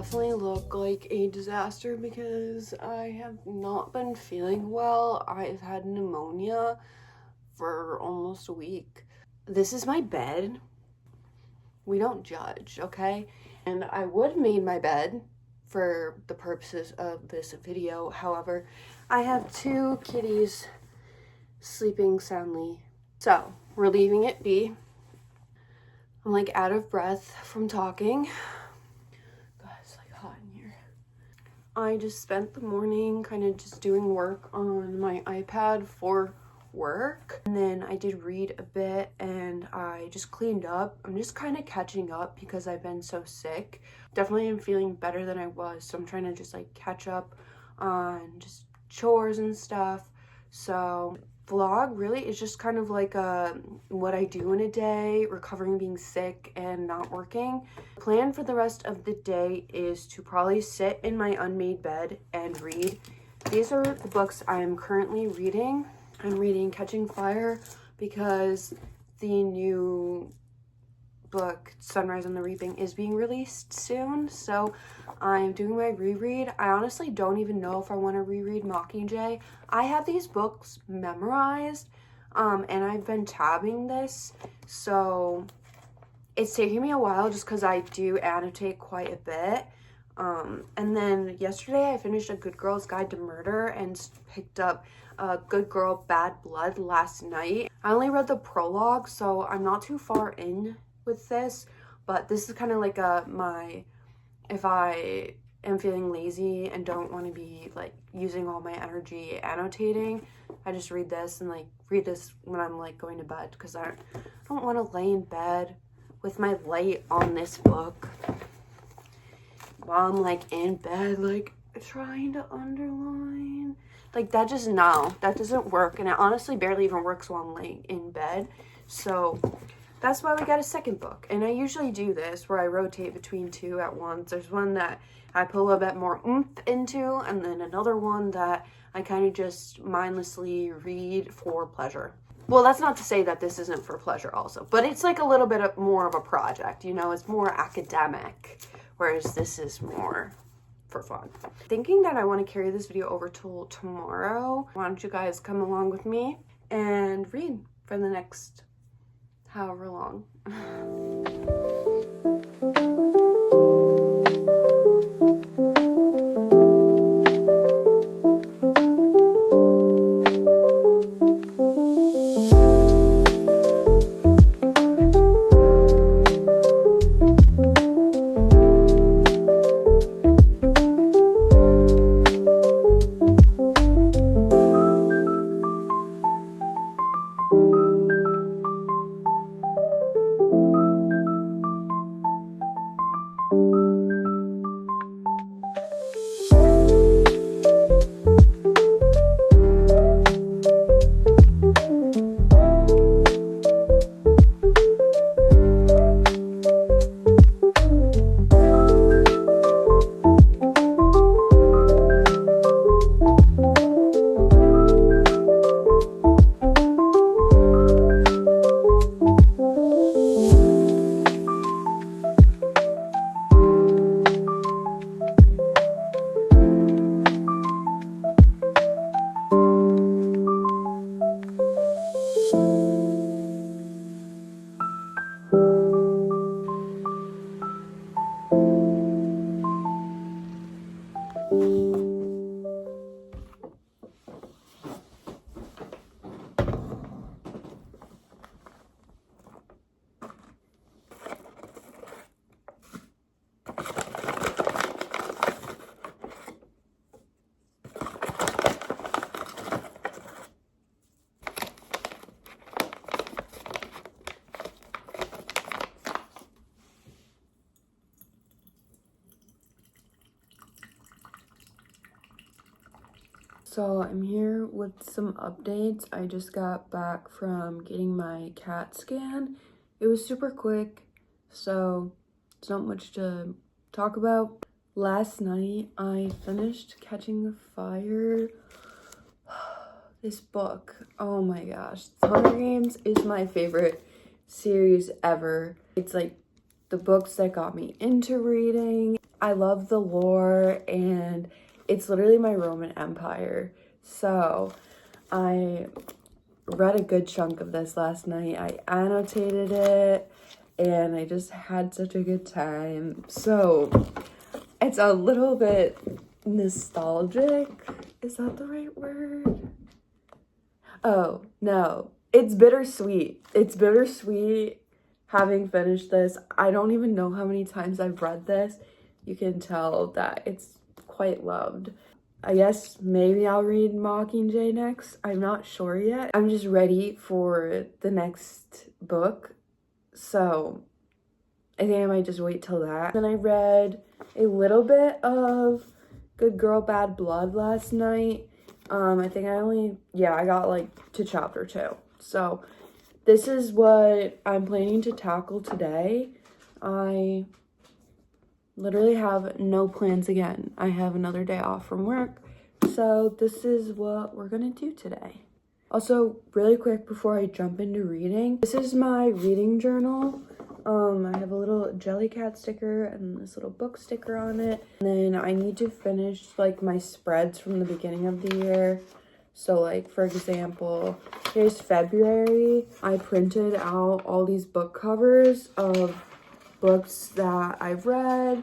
definitely look like a disaster because I have not been feeling well. I've had pneumonia for almost a week. This is my bed. We don't judge, okay? And I would have made my bed for the purposes of this video. However, I have two kitties sleeping soundly. So, we're leaving it be. I'm like out of breath from talking. God, it's like hot in here. I just spent the morning kind of just doing work on my iPad for work, and then I did read a bit and I just cleaned up. I'm just kind of catching up because I've been so sick. Definitely am feeling better than I was, so I'm trying to just like catch up on just chores and stuff. So vlog really is just kind of like what I do in a day, recovering being sick and not working. Plan for the rest of the day is to probably sit in my unmade bed and read. These are the books I am currently reading. I'm reading Catching Fire because the new book Sunrise on the Reaping is being released soon, so I'm doing my reread. I honestly don't even know if I want to reread Mockingjay. I have these books memorized, and I've been tabbing this, so it's taking me a while just because I do annotate quite a bit. And then yesterday I finished A Good Girl's Guide to Murder and picked up Good Girl, Bad Blood last night. I only read the prologue, so I'm not too far in with this, but this is kind of like if I am feeling lazy and don't want to be like using all my energy annotating, I just read this and like read this when I'm like going to bed, because I don't want to lay in bed with my light on this book while I'm like in bed like trying to underline. Like that doesn't work, and it honestly barely even works while I'm laying in bed. So that's why we got a second book. And I usually do this where I rotate between two at once. There's one that I put a little bit more oomph into, and then another one that I kind of just mindlessly read for pleasure. Well, that's not to say that this isn't for pleasure also, but it's like a little bit more of a project, you know, it's more academic, whereas this is more for fun. Thinking that I want to carry this video over till tomorrow. Why don't you guys come along with me and read for the next however long. So I'm here with some updates. I just got back from getting my CAT scan. It was super quick, so it's not much to talk about. Last night I finished Catching Fire. This book, oh my gosh. Hunger Games is my favorite series ever. It's like the books that got me into reading. I love the lore, and it's literally my Roman Empire. So I read a good chunk of this last night. I annotated it, and I just had such a good time. So it's a little bit nostalgic. Is that the right word? Oh, no. It's bittersweet. It's bittersweet having finished this. I don't even know how many times I've read this. You can tell that it's quite loved. I guess maybe I'll read Mockingjay next. I'm not sure yet. I'm just ready for the next book. So I think I might just wait till that. Then I read a little bit of Good Girl, Bad Blood last night. I think I got like to chapter 2. So this is what I'm planning to tackle today. I literally have no plans again. I have another day off from work. So this is what we're gonna do today. Also, really quick before I jump into reading, this is my reading journal. I have a little Jellycat sticker and this little book sticker on it. And then I need to finish like my spreads from the beginning of the year. So like, for example, here's February. I printed out all these book covers of books that I've read,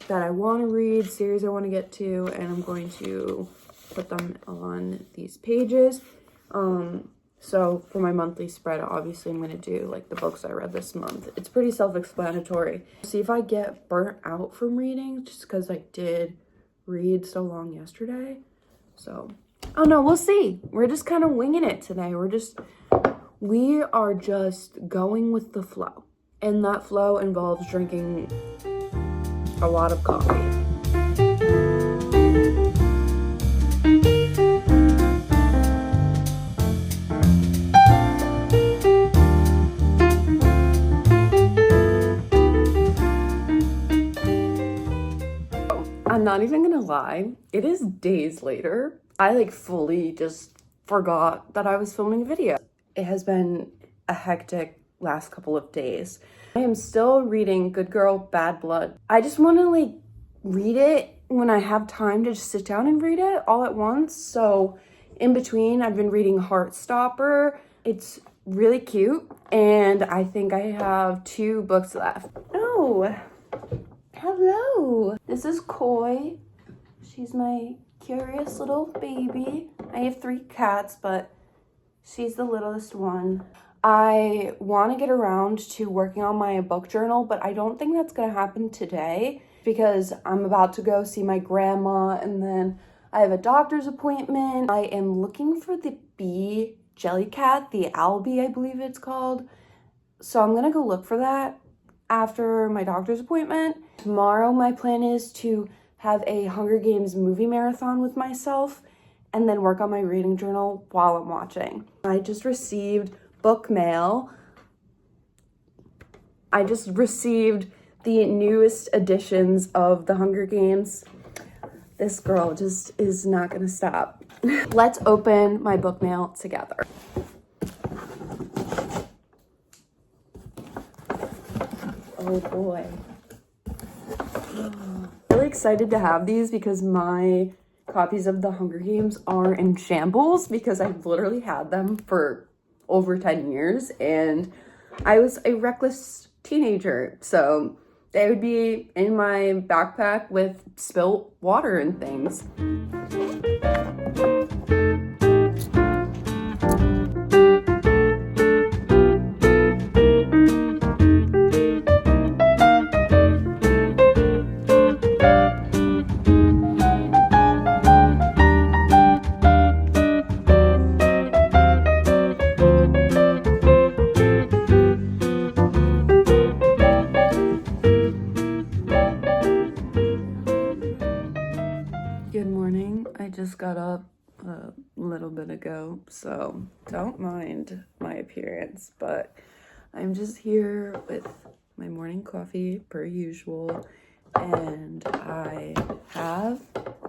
that I want to read, series I want to get to, and I'm going to put them on these pages. So for my monthly spread, obviously I'm going to do like the books I read this month. It's pretty self-explanatory. See if I get burnt out from reading, just because I did read so long yesterday. So, oh no, we'll see. We're just kind of winging it today. We are just going with the flow. And that flow involves drinking a lot of coffee. I'm not even gonna lie, it is days later. I like fully just forgot that I was filming a video. It has been a hectic last couple of days. I am still reading Good Girl, Bad Blood. I just want to like read it when I have time to just sit down and read it all at once. So in between, I've been reading Heartstopper. It's really cute, and I think I have 2 books left. Oh, hello. This is Koi. She's my curious little baby. I have 3 cats, but she's the littlest one. I want to get around to working on my book journal, but I don't think that's going to happen today because I'm about to go see my grandma, and then I have a doctor's appointment. I am looking for the bee Jellycat, the Albie, I believe it's called. So I'm going to go look for that after my doctor's appointment. Tomorrow, my plan is to have a Hunger Games movie marathon with myself and then work on my reading journal while I'm watching. I just received book mail. I just received the newest editions of the Hunger Games. This girl just is not gonna stop. Let's open my book mail together. Oh boy. I'm really excited to have these because my copies of the Hunger Games are in shambles because I've literally had them for over 10 years and I was a reckless teenager, so they would be in my backpack with spilt water and things. Good morning. I just got up a little bit ago, so don't mind my appearance, but I'm just here with my morning coffee per usual, and I have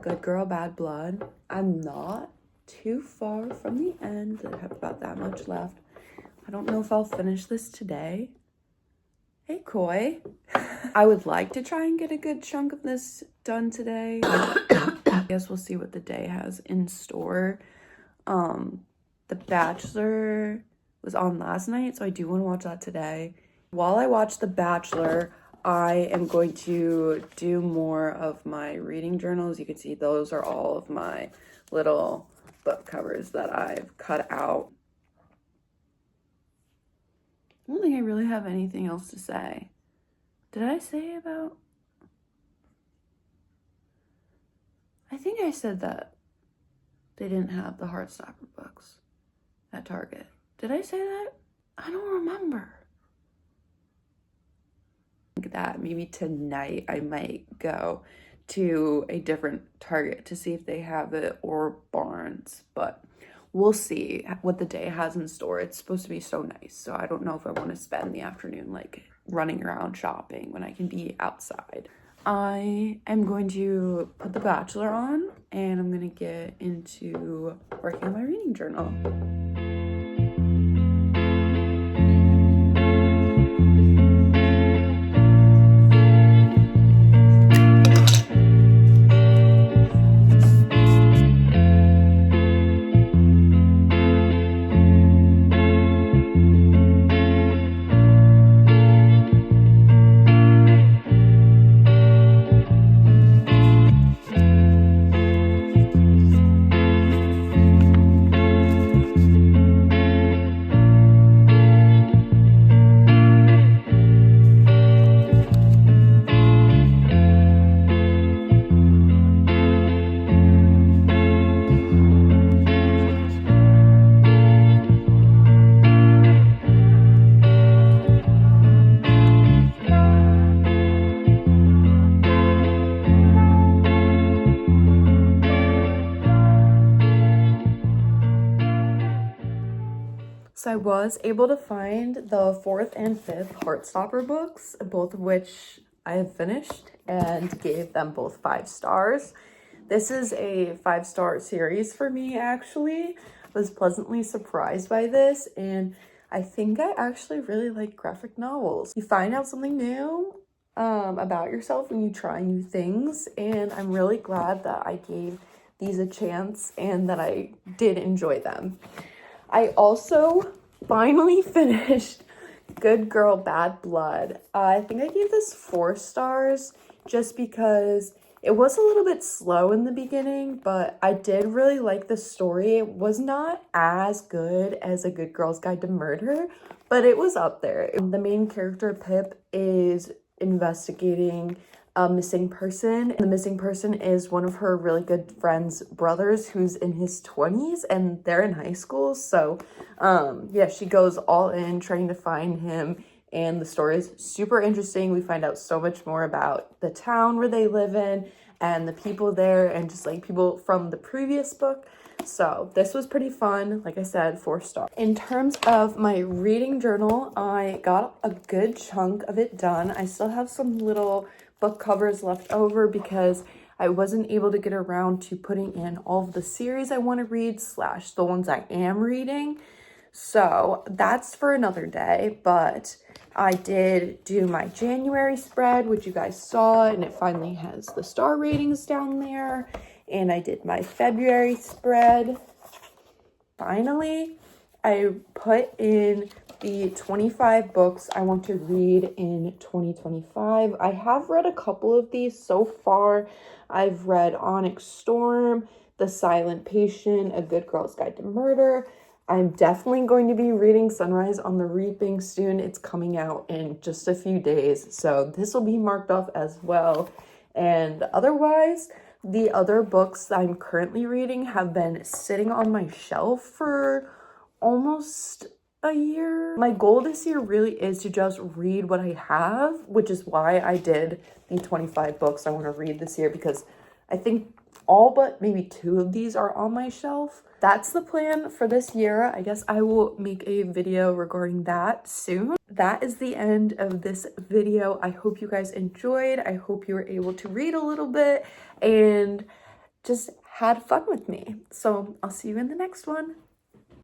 Good Girl, Bad Blood. I'm not too far from the end. I have about that much left. I don't know if I'll finish this today. Hey, Koi. I would like to try and get a good chunk of this done today. I guess we'll see what the day has in store. The Bachelor was on last night, so I do want to watch that today. While I watch The Bachelor, I am going to do more of my reading journals. You can see those are all of my little book covers that I've cut out. I don't think I really have anything else to say. Did I say about... I think I said that they didn't have the Heartstopper books at Target. Did I say that? I don't remember. I think that maybe tonight I might go to a different Target to see if they have it, or Barnes, but we'll see what the day has in store. It's supposed to be so nice, so I don't know if I want to spend the afternoon like running around shopping when I can be outside. I am going to put The Bachelor on, and I'm going to get into working on my reading journal. So I was able to find the 4th and 5th Heartstopper books, both of which I have finished and gave them both 5 stars. This is a 5-star series for me, actually. I was pleasantly surprised by this, and I think I actually really like graphic novels. You find out something new about yourself when you try new things, and I'm really glad that I gave these a chance and that I did enjoy them. I also finally finished Good Girl, Bad Blood. I think I gave this 4 stars just because it was a little bit slow in the beginning, but I did really like the story. It was not as good as A Good Girl's Guide to Murder, but it was up there. The main character, Pip, is investigating a missing person. The missing person is one of her really good friend's brothers who's in his 20s, and they're in high school. So yeah, she goes all in trying to find him, and the story is super interesting. We find out so much more about the town where they live in and the people there, and just like people from the previous book. So this was pretty fun. Like I said, 4 stars. In terms of my reading journal, I got a good chunk of it done. I still have some little book covers left over because I wasn't able to get around to putting in all of the series I want to read / the ones I am reading. So that's for another day, but I did do my January spread, which you guys saw, and it finally has the star ratings down there. And I did my February spread. Finally, I put in the 25 books I want to read in 2025. I have read a couple of these so far. I've read Onyx Storm, The Silent Patient, A Good Girl's Guide to Murder. I'm definitely going to be reading Sunrise on the Reaping soon. It's coming out in just a few days, so this will be marked off as well. And otherwise, the other books that I'm currently reading have been sitting on my shelf for almost a year. My goal this year really is to just read what I have, which is why I did the 25 books I want to read this year, because I think all but maybe 2 of these are on my shelf. That's the plan for this year. I guess I will make a video regarding that soon. That is the end of this video. I hope you guys enjoyed. I hope you were able to read a little bit and just had fun with me. So I'll see you in the next one.